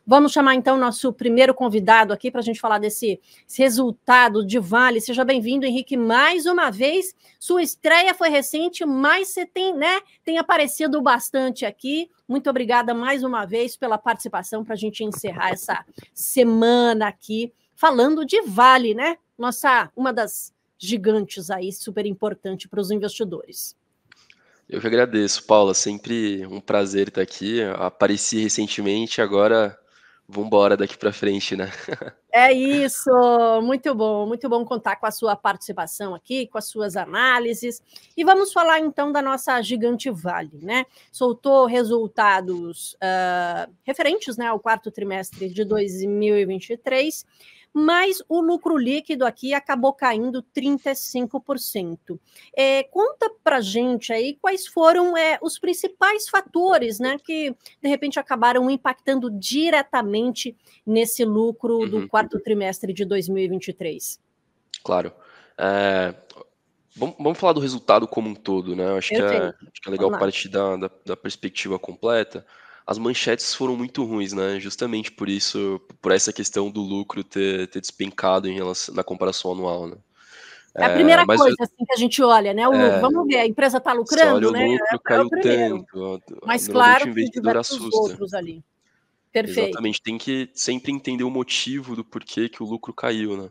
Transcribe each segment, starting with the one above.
Vamos chamar, então, nosso primeiro convidado aqui para a gente falar desse resultado de Vale. Seja bem-vindo, Henrique, mais uma vez. Sua estreia foi recente, mas você tem aparecido bastante aqui. Muito obrigada mais uma vez pela participação para a gente encerrar essa semana aqui, falando de Vale, né? Uma das gigantes aí, super importante para os investidores. Eu que agradeço, Paula. Sempre um prazer estar aqui. Apareci recentemente, agora vamos embora daqui para frente, né? É isso, muito bom contar com a sua participação aqui, com as suas análises. E vamos falar então da nossa gigante Vale, né? Soltou resultados referentes, né, ao quarto trimestre de 2023, mas o lucro líquido aqui acabou caindo 35%. Conta para a gente aí quais foram os principais fatores, né, que de repente acabaram impactando diretamente nesse lucro do quarto trimestre de 2023. Claro. Vamos falar do resultado como um todo, né? Acho que é legal partir da perspectiva completa. As manchetes foram muito ruins, né? Justamente por isso, por essa questão do lucro ter despencado na comparação anual, né? É a primeira coisa assim, que a gente olha, né? O lucro. Vamos ver, a empresa está Você olha lucrando, o né? lucro, É o caiu primeiro. tanto. Mas Normalmente claro o que tem investidor diversos assusta. outros ali. Perfeito. Exatamente, tem que sempre entender o motivo do porquê que o lucro caiu, né?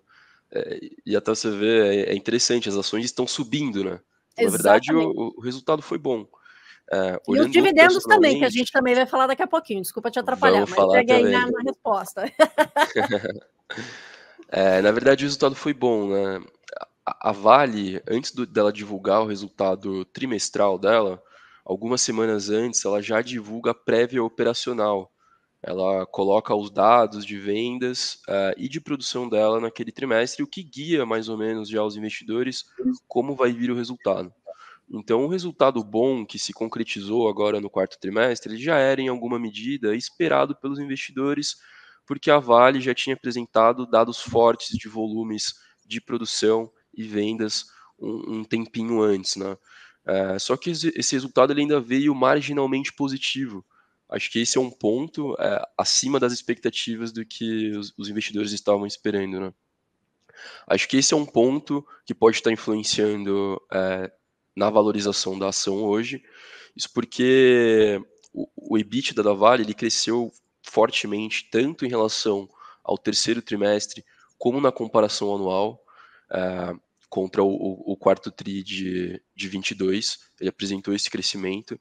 E até você ver, é interessante, as ações estão subindo, né? Então, na verdade, Exatamente. o resultado foi bom. E os Olhando dividendos também, que a operacionalmente, gente também vai falar daqui a pouquinho. Desculpa te atrapalhar, vamos mas falar peguei também. na resposta. Na verdade, o resultado foi bom, né? A Vale, antes dela divulgar o resultado trimestral dela, algumas semanas antes, ela já divulga a prévia operacional. Ela coloca os dados de vendas e de produção dela naquele trimestre, o que guia mais ou menos já os investidores como vai vir o resultado. Então, o resultado bom que se concretizou agora no quarto trimestre, ele já era em alguma medida esperado pelos investidores, porque a Vale já tinha apresentado dados fortes de volumes de produção e vendas um tempinho antes, né? Só que esse resultado ele ainda veio marginalmente positivo. Acho que esse é um ponto acima das expectativas do que os investidores estavam esperando, né? Acho que esse é um ponto que pode estar influenciando na valorização da ação hoje. Isso porque o EBITDA da Vale ele cresceu fortemente, tanto em relação ao terceiro trimestre, como na comparação anual, contra o quarto TRI de 22. Ele apresentou esse crescimento.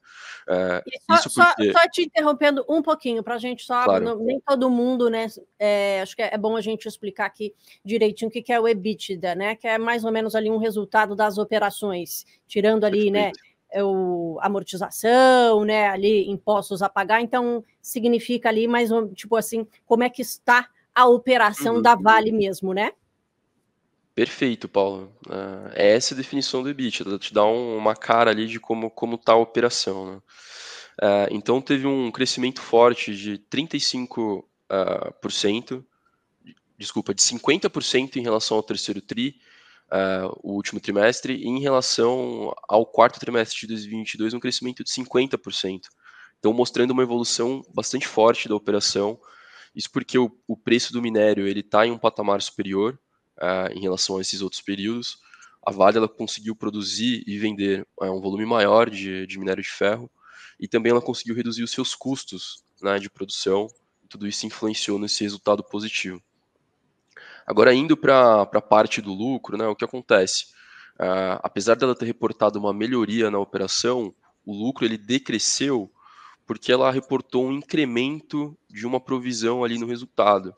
Isso porque, Só te interrompendo um pouquinho, para a gente claro, nem todo mundo, né? Acho que é bom a gente explicar aqui direitinho o que é o EBITDA, né? Que é mais ou menos ali um resultado das operações, tirando ali, né? perfeito. Amortização, né? Ali impostos a pagar. Então significa ali mais tipo assim, como é que está a operação Uhum. da Vale mesmo, né? Perfeito, Paulo. É essa a definição do EBITDA, ela te dá uma cara ali de como está a operação, né? Então teve um crescimento forte de 35%, desculpa, de 50% em relação ao terceiro TRI, o último trimestre, e em relação ao quarto trimestre de 2022, um crescimento de 50%. Então mostrando uma evolução bastante forte da operação. Isso porque o preço do minério ele está em um patamar superior em relação a esses outros períodos. A Vale ela conseguiu produzir e vender um volume maior de minério de ferro e também ela conseguiu reduzir os seus custos, né, de produção. Tudo isso influenciou nesse resultado positivo. Agora, indo para a parte do lucro, né, o que acontece? Apesar dela ter reportado uma melhoria na operação, o lucro ele decresceu porque ela reportou um incremento de uma provisão ali no resultado.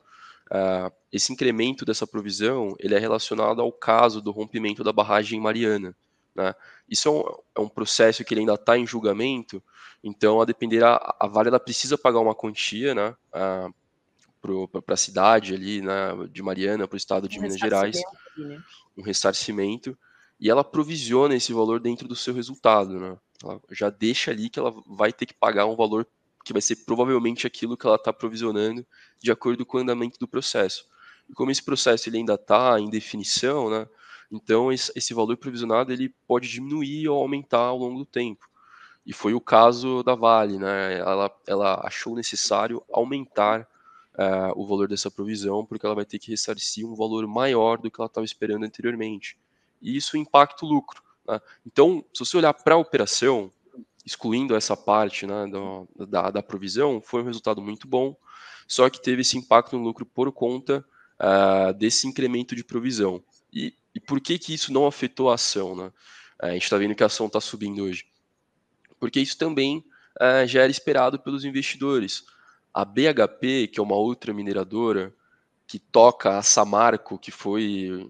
Esse incremento dessa provisão ele é relacionado ao caso do rompimento da barragem Mariana, né? Isso é um processo que ele ainda está em julgamento, então a depender a Vale ela precisa pagar uma quantia, né, para a cidade ali, né, de Mariana, para o estado de Um Minas Gerais, ressarcimento ali, né? um ressarcimento, e ela provisiona esse valor dentro do seu resultado, né? Ela já deixa ali que ela vai ter que pagar um valor que vai ser provavelmente aquilo que ela está provisionando de acordo com o andamento do processo. E como esse processo ele ainda está em definição, né? Então esse valor provisionado ele pode diminuir ou aumentar ao longo do tempo. E foi o caso da Vale, né? Ela achou necessário aumentar o valor dessa provisão, porque ela vai ter que ressarcir um valor maior do que ela estava esperando anteriormente. E isso impacta o lucro, né? Então, se você olhar para a operação, excluindo essa parte, né, da provisão, foi um resultado muito bom, só que teve esse impacto no lucro por conta desse incremento de provisão. E por que isso não afetou a ação, né? A gente está vendo que a ação está subindo hoje. Porque isso também já era esperado pelos investidores. A BHP, que é uma outra mineradora que toca a Samarco, que foi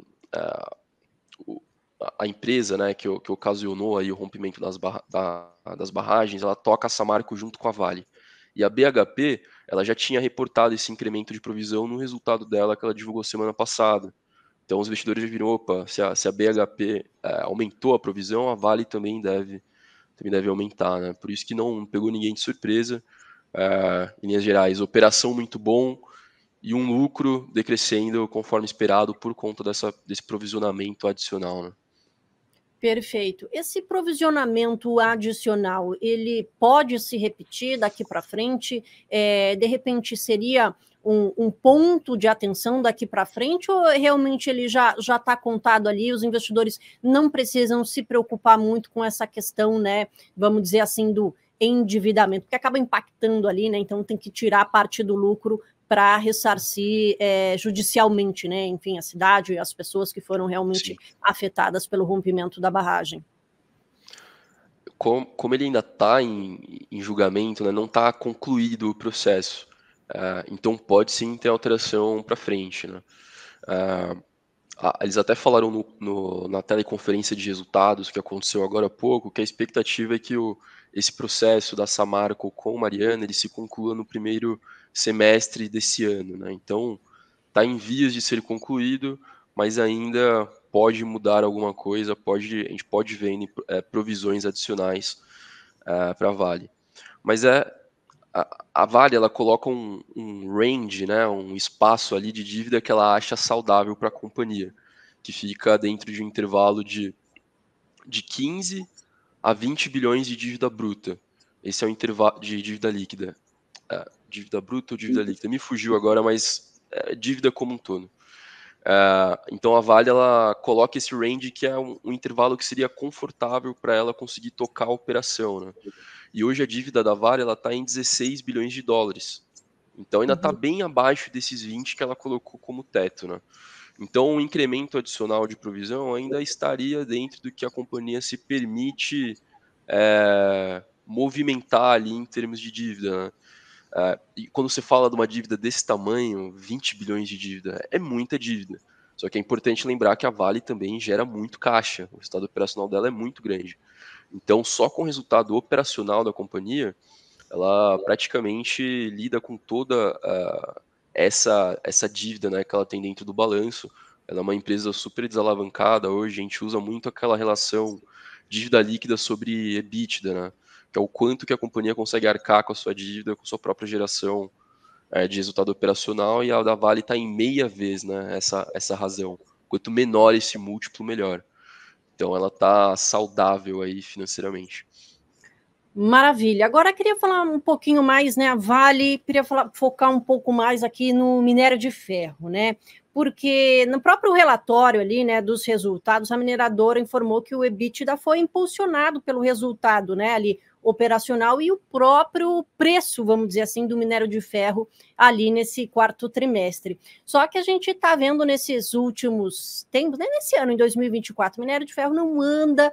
a empresa, né, que ocasionou aí o rompimento das barragens, ela toca a Samarco junto com a Vale. E a BHP, ela já tinha reportado esse incremento de provisão no resultado dela que ela divulgou semana passada. Então os investidores já viram, opa, se a BHP aumentou a provisão, a Vale também deve aumentar, né? Por isso que não pegou ninguém de surpresa. Em linhas gerais, operação muito bom e um lucro decrescendo conforme esperado por conta desse provisionamento adicional, né? Perfeito. Esse provisionamento adicional, ele pode se repetir daqui para frente? De repente, seria um ponto de atenção daqui para frente, ou realmente ele já está contado ali, os investidores não precisam se preocupar muito com essa questão, né, vamos dizer assim, do endividamento, porque acaba impactando ali, né, então tem que tirar parte do lucro para ressarcir judicialmente, né, enfim, a cidade e as pessoas que foram realmente Sim. afetadas pelo rompimento da barragem. Como ele ainda está em julgamento, né, não está concluído o processo. Então pode sim ter alteração para frente, né? Eles até falaram na teleconferência de resultados que aconteceu agora há pouco, que a expectativa é que esse processo da Samarco com o Mariana ele se conclua no primeiro semestre desse ano, né? Então está em vias de ser concluído, mas ainda pode mudar alguma coisa, a gente pode ver provisões adicionais para a Vale. Mas a Vale ela coloca um range, né, um espaço ali de dívida que ela acha saudável para a companhia, que fica dentro de um intervalo de 15 a 20 bilhões de dívida bruta. Esse é o intervalo de dívida líquida. Dívida bruta ou dívida líquida? Me fugiu agora, mas dívida como um todo. Então a Vale ela coloca esse range que é um intervalo que seria confortável para ela conseguir tocar a operação, né? E hoje a dívida da Vale está em 16 bilhões de dólares. Então ainda está bem abaixo desses 20 que ela colocou como teto, né? Então o incremento adicional de provisão ainda estaria dentro do que a companhia se permite movimentar ali em termos de dívida, né? E quando você fala de uma dívida desse tamanho, 20 bilhões de dívida, é muita dívida. Só que é importante lembrar que a Vale também gera muito caixa, o resultado operacional dela é muito grande. Então, só com o resultado operacional da companhia, ela praticamente lida com toda essa dívida, né, que ela tem dentro do balanço. Ela é uma empresa super desalavancada hoje, a gente usa muito aquela relação dívida líquida sobre EBITDA, né, que é o quanto que a companhia consegue arcar com a sua dívida, com a sua própria geração de resultado operacional, e a da Vale está em meia vez, né, essa razão. Quanto menor esse múltiplo, melhor. Então ela está saudável aí financeiramente. Maravilha. Agora queria falar um pouquinho mais, né? A Vale, queria focar um pouco mais aqui no minério de ferro, né? Porque no próprio relatório ali, né, dos resultados, a mineradora informou que o EBITDA foi impulsionado pelo resultado, né, ali operacional e o próprio preço, vamos dizer assim, do minério de ferro ali nesse quarto trimestre. Só que a gente está vendo nesses últimos tempos, né, nesse ano, em 2024, o minério de ferro não anda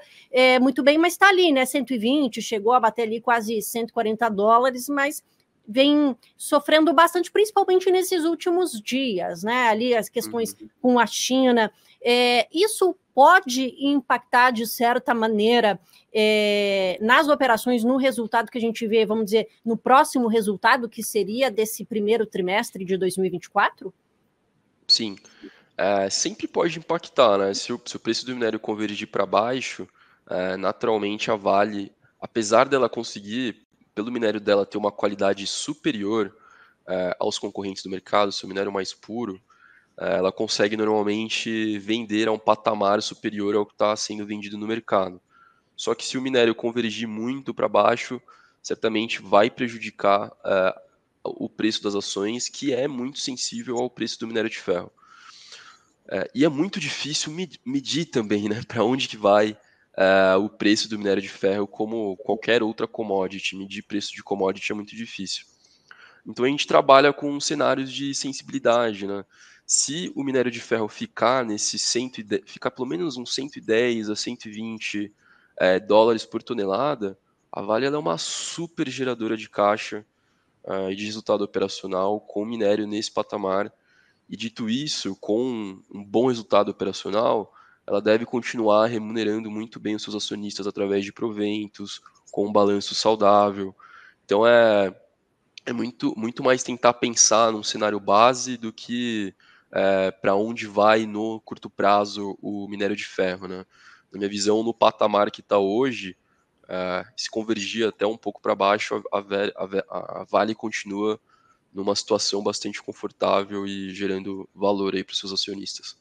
muito bem, mas está ali, né, 120, chegou a bater ali quase 140 dólares, mas vem sofrendo bastante, principalmente nesses últimos dias, né? Ali as questões com a China. Isso pode impactar, de certa maneira, nas operações, no resultado que a gente vê, vamos dizer, no próximo resultado, que seria desse primeiro trimestre de 2024? Sim. Sempre pode impactar, né? Se o preço do minério convergir para baixo, naturalmente a Vale, apesar dela conseguir, pelo minério dela ter uma qualidade superior aos concorrentes do mercado, seu minério mais puro, ela consegue normalmente vender a um patamar superior ao que está sendo vendido no mercado. Só que se o minério convergir muito para baixo, certamente vai prejudicar o preço das ações, que é muito sensível ao preço do minério de ferro. E é muito difícil medir também, né, para onde que vai o preço do minério de ferro, como qualquer outra commodity. Medir preço de commodity é muito difícil. Então a gente trabalha com cenários de sensibilidade, né? Se o minério de ferro ficar nesse 110, ficar pelo menos uns 110 a 120 dólares por tonelada, a Vale ela é uma super geradora de caixa e de resultado operacional com minério nesse patamar. E dito isso, com um bom resultado operacional, ela deve continuar remunerando muito bem os seus acionistas através de proventos, com um balanço saudável. Então é muito mais tentar pensar num cenário base do que para onde vai no curto prazo o minério de ferro, né? Na minha visão, no patamar que está hoje, se convergir até um pouco para baixo, a Vale continua numa situação bastante confortável e gerando valor aí para os seus acionistas.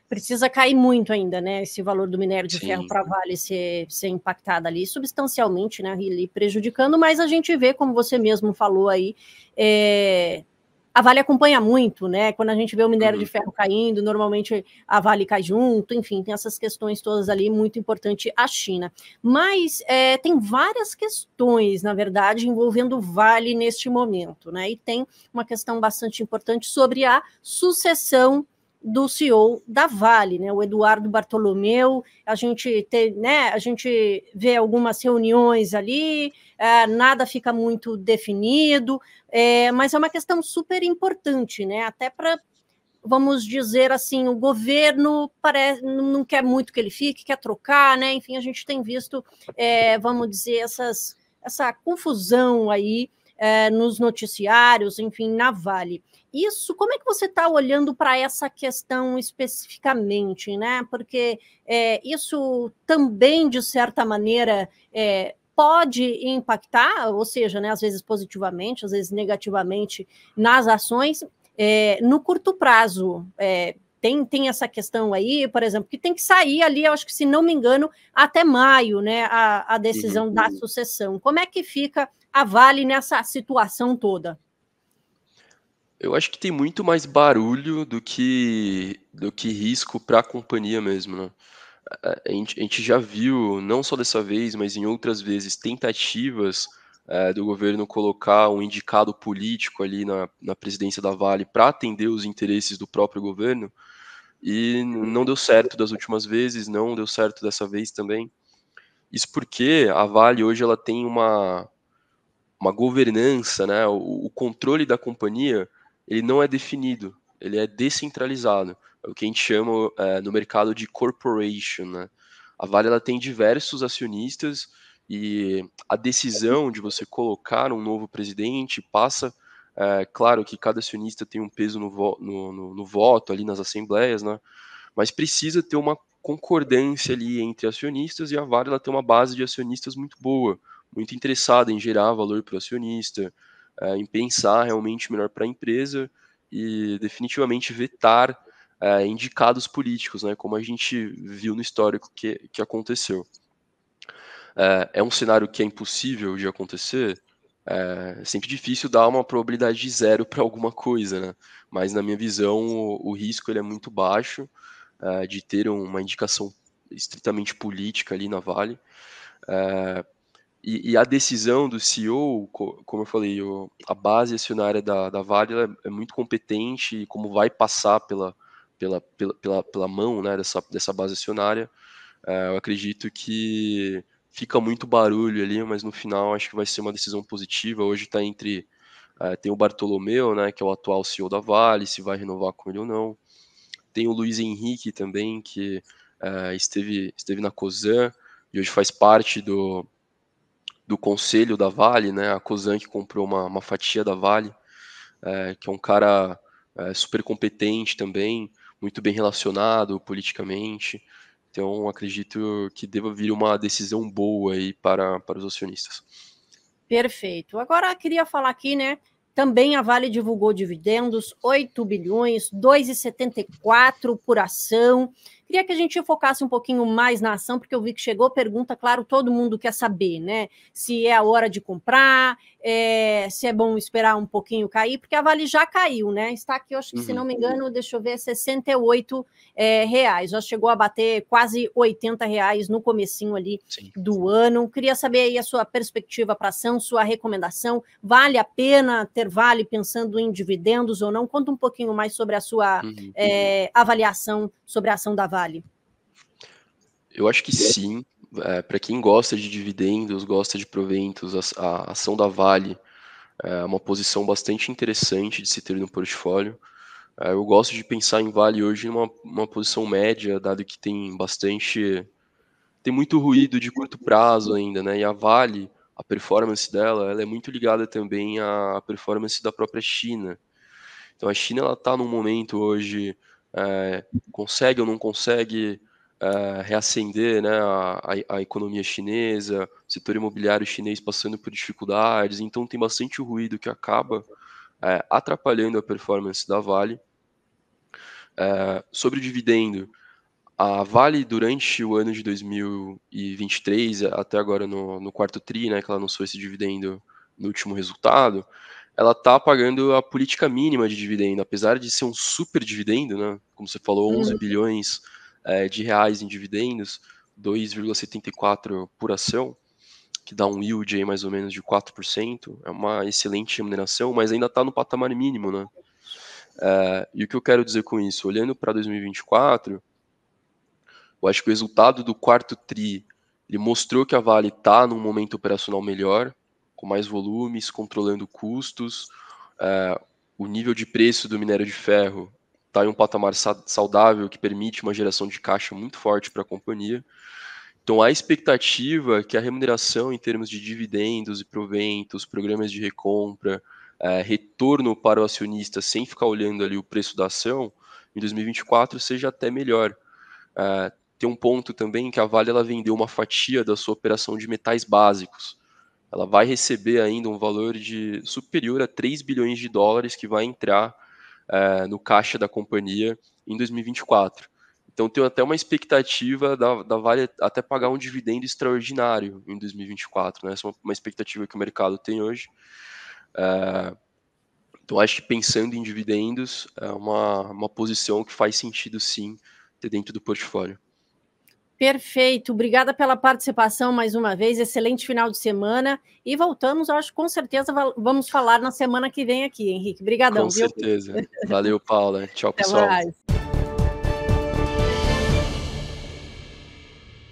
Precisa cair muito ainda, né? Esse valor do minério de ferro Sim. para a Vale ser impactado ali substancialmente, né? E prejudicando, mas a gente vê, como você mesmo falou aí, a Vale acompanha muito, né? Quando a gente vê o minério de ferro caindo, normalmente a Vale cai junto, enfim, tem essas questões todas ali, muito importante a China. Mas tem várias questões, na verdade, envolvendo Vale neste momento, né? E tem uma questão bastante importante sobre a sucessão do CEO da Vale, né, o Eduardo Bartolomeu. A gente vê algumas reuniões ali, nada fica muito definido, mas é uma questão super importante, né, até para, vamos dizer assim, o governo não quer muito que ele fique, quer trocar, né, enfim, a gente tem visto, vamos dizer, essa confusão aí nos noticiários, enfim, na Vale. Isso, como é que você está olhando para essa questão especificamente, né? Porque isso também, de certa maneira, pode impactar, ou seja, né, às vezes positivamente, às vezes negativamente, nas ações, no curto prazo. Tem essa questão aí, por exemplo, que tem que sair ali, eu acho que, se não me engano, até maio, né, a decisão da sucessão. Como é que fica a Vale nessa situação toda? Eu acho que tem muito mais barulho do que risco para a companhia mesmo, né? A gente já viu, não só dessa vez, mas em outras vezes, tentativas do governo colocar um indicado político ali na presidência da Vale para atender os interesses do próprio governo, e não deu certo das últimas vezes, não deu certo dessa vez também. Isso porque a Vale hoje ela tem uma governança, né? O controle da companhia, ele não é definido, ele é descentralizado. É o que a gente chama no mercado de corporation, né? A Vale ela tem diversos acionistas e a decisão de você colocar um novo presidente passa, claro que cada acionista tem um peso no voto ali nas assembleias, né? Mas precisa ter uma concordância ali entre acionistas, e a Vale ela tem uma base de acionistas muito boa, muito interessada em gerar valor para o acionista, em pensar realmente melhor para a empresa e definitivamente vetar indicados políticos, né, como a gente viu no histórico que aconteceu. É um cenário que é impossível de acontecer? É sempre difícil dar uma probabilidade de zero para alguma coisa, né? Mas na minha visão o risco ele é muito baixo de ter uma indicação estritamente política ali na Vale. E a decisão do CEO, como eu falei, a base acionária da Vale é muito competente, e como vai passar pela mão, né, dessa base acionária, eu acredito que fica muito barulho ali, mas no final acho que vai ser uma decisão positiva. Hoje está entre. Tem o Bartolomeu, né, que é o atual CEO da Vale, se vai renovar com ele ou não. Tem o Luiz Henrique também, que esteve na Cosan e hoje faz parte do conselho da Vale, né? A Cosan que comprou uma fatia da Vale, que é um cara super competente também, muito bem relacionado politicamente. Então, acredito que deva vir uma decisão boa aí para os acionistas. Perfeito. Agora, queria falar aqui, né? Também a Vale divulgou dividendos, 8 bilhões, 2,74 por ação. Queria que a gente focasse um pouquinho mais na ação, porque eu vi que chegou pergunta, claro, todo mundo quer saber, né? Se é a hora de comprar, se é bom esperar um pouquinho cair, porque a Vale já caiu, né? Está aqui, eu acho que, se não me engano, deixa eu ver, R$68. Já chegou a bater quase R$80 no comecinho ali do ano. Queria saber aí a sua perspectiva para a ação, sua recomendação. Vale a pena ter Vale pensando em dividendos ou não? Conta um pouquinho mais sobre a sua avaliação sobre a ação da Vale. Eu acho que sim. Para quem gosta de dividendos, gosta de proventos, a ação da Vale é uma posição bastante interessante de se ter no portfólio. Eu gosto de pensar em Vale hoje numa posição média, dado que tem muito ruído de curto prazo ainda, né? E a Vale, a performance dela, ela é muito ligada também à performance da própria China. Então a China, ela está num momento hoje, consegue ou não consegue reacender, né, a economia chinesa, o setor imobiliário chinês passando por dificuldades, então tem bastante ruído que acaba atrapalhando a performance da Vale. Sobre o dividendo, a Vale, durante o ano de 2023, até agora no quarto TRI, né, que ela anunciou esse dividendo no último resultado, ela está pagando a política mínima de dividendo, apesar de ser um super dividendo, né, como você falou, 11 bilhões de reais em dividendos, 2,74 por ação, que dá um yield aí mais ou menos de 4%, é uma excelente remuneração, mas ainda está no patamar mínimo, né? E o que eu quero dizer com isso? Olhando para 2024, eu acho que o resultado do quarto TRI, ele mostrou que a Vale está num momento operacional melhor, com mais volumes, controlando custos, o nível de preço do minério de ferro está em um patamar saudável que permite uma geração de caixa muito forte para a companhia. Então, a expectativa é que a remuneração em termos de dividendos e proventos, programas de recompra, retorno para o acionista sem ficar olhando ali o preço da ação, em 2024 seja até melhor. Tem um ponto também que a Vale ela vendeu uma fatia da sua operação de metais básicos. Ela vai receber ainda um valor superior a 3 bilhões de dólares que vai entrar no caixa da companhia em 2024. Então tem até uma expectativa da Vale até pagar um dividendo extraordinário em 2024. Né? Essa é uma expectativa que o mercado tem hoje. Então acho que pensando em dividendos é uma posição que faz sentido sim ter dentro do portfólio. Perfeito, obrigada pela participação mais uma vez, excelente final de semana e voltamos, acho que com certeza vamos falar na semana que vem aqui, Henrique. Obrigadão, Com certeza. Valeu, Paula. Tchau, Até pessoal. mais.